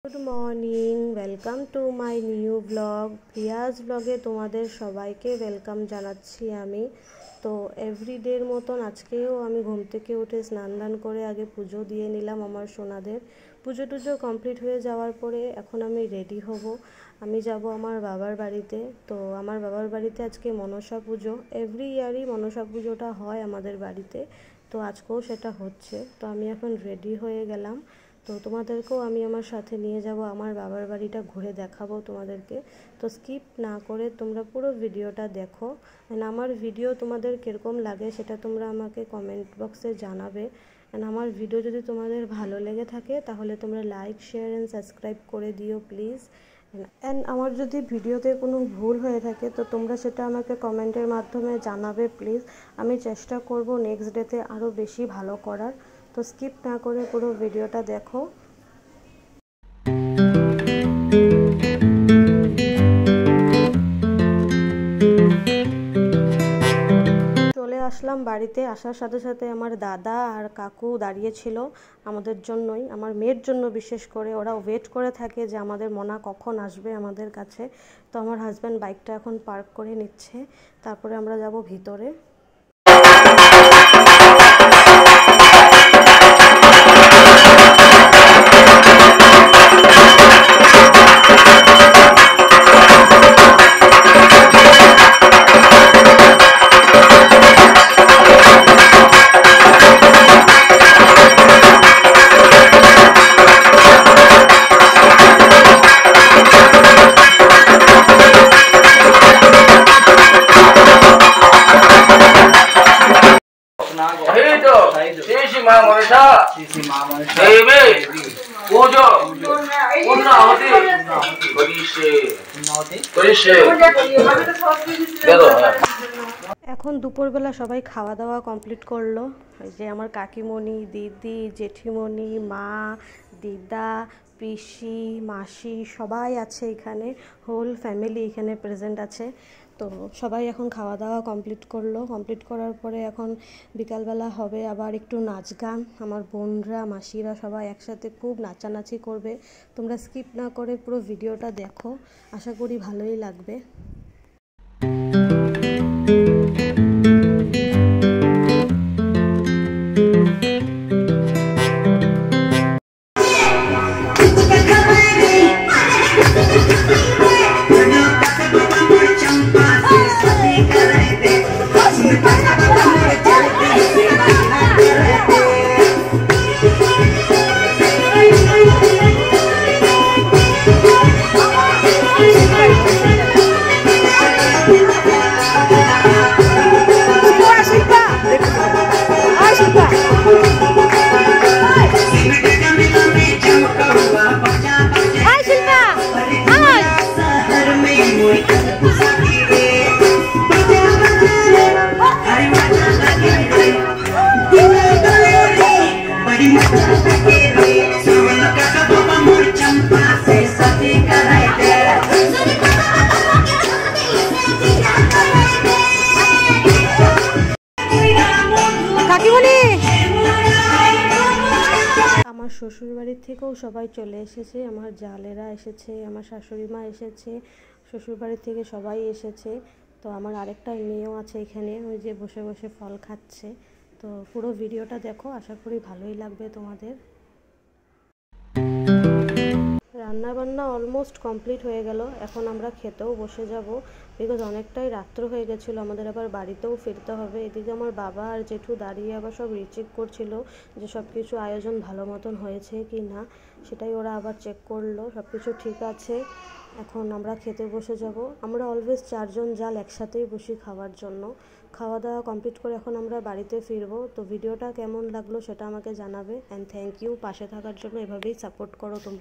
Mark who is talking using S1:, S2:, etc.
S1: Good morning, welcome to my new blog. Priya's ব্লগে তোমাদের সবাইকে ওয়েলকাম জানাচ্ছি আমি। তো এভরিডের মতন আজকেও আমি ঘুম থেকে উঠে স্নান দান করে আগে পুজো দিয়ে নিলাম আমার সোনাদের। পুজো টুজো কমপ্লিট হয়ে যাওয়ার পরে এখন আমি রেডি হব, আমি যাব আমার বাবার বাড়িতে। তো আমার বাবার বাড়িতে আজকে মনসা পুজো, এভরি ইয়ারই মনসা পুজোটা হয় আমাদের বাড়িতে, তো আজকেও সেটা হচ্ছে। তো আমি এখন রেডি হয়ে গেলাম, তো তোমাদেরকেও আমি আমার সাথে নিয়ে যাব, আমার বাবার বাড়িটা ঘুরে দেখাবো তোমাদেরকে। তো স্কিপ না করে তোমরা পুরো ভিডিওটা দেখো। অ্যান্ড আমার ভিডিও তোমাদের কীরকম লাগে সেটা তোমরা আমাকে কমেন্ট বক্সে জানাবে। অ্যান্ড আমার ভিডিও যদি তোমাদের ভালো লেগে থাকে তাহলে তোমরা লাইক, শেয়ার অ্যান্ড সাবস্ক্রাইব করে দিও প্লিজ। অ্যান্ড আমার যদি ভিডিওতে কোনো ভুল হয়ে থাকে তো তোমরা সেটা আমাকে কমেন্টের মাধ্যমে জানাবে প্লিজ। আমি চেষ্টা করব নেক্সট ডেতে আরও বেশি ভালো করার। তো স্কিপ না করে পুরো ভিডিওটা দেখো। চলে আসলাম বাড়িতে, আসার সাথে সাথে আমার দাদা আর কাকু দাঁড়িয়েছিল আমাদের জন্যই, আমার মেয়ের জন্য বিশেষ করে। ওরা ওয়েট করে থাকে যে আমাদের মনা কখন আসবে আমাদের কাছে। তো আমার হাজব্যান্ড বাইকটা এখন পার্ক করে নিচ্ছে, তারপরে আমরা যাব ভিতরে। এখন দুপুরবেলা সবাই খাওয়া দাওয়া কমপ্লিট করলো। যে আমার কাকিমণি, দিদি, জেঠিমণি, মা, দিদা, পিসি, মাসি সবাই আছে এখানে, হোল ফ্যামিলি এখানে প্রেজেন্ট আছে। তো সবাই এখন খাওয়া দাওয়া কমপ্লিট করলো। কমপ্লিট করার পরে এখন বিকালবেলা হবে আবার একটু নাচ গান। আমার বোনরা, মাসিরা সবাই একসাথে খুব নাচানাচি করবে। তোমরা স্কিপ না করে পুরো ভিডিওটা দেখো, আশা করি ভালোই লাগবে। আমার শ্বশুর বাড়ির থেকেও সবাই চলে এসেছে, আমার জালেরা এসেছে, আমার শাশুড়ি মা এসেছে, শ্বশুর বাড়ির থেকে সবাই এসেছে। তো আমার আরেকটা মেয়েও আছে এখানে, ওই যে বসে বসে ফল খাচ্ছে। তো পুরো ভিডিওটা দেখো, আশা করি ভালোই লাগবে তোমাদের। রান্নাবান্না অলমোস্ট কমপ্লিট হয়ে গেল, এখন আমরা খেতেও বসে যাব, বিকজ অনেকটাই রাত্র হয়ে গেছিলো, আমাদের আবার বাড়িতেও ফিরতে হবে। এদিকে আমার বাবা আর জেঠু দাঁড়িয়ে আবার সব রিচেক করছিল যে সব কিছু আয়োজন ভালো মতন হয়েছে কি না, সেটাই ওরা আবার চেক করলো, সব কিছু ঠিক আছে। এখন আমরা খেতে বসে যাব। আমরা অলওয়েজ 4 জন জাল একসাথেই বসি খাওয়ার জন্য। খাওয়া দাওয়া কমপ্লিট করে এখন আমরা বাড়িতে ফিরবো। তো ভিডিওটা কেমন লাগলো সেটা আমাকে জানাবে। অ্যান্ড থ্যাংক ইউ পাশে থাকার জন্য, এভাবেই সাপোর্ট করো তোমরা।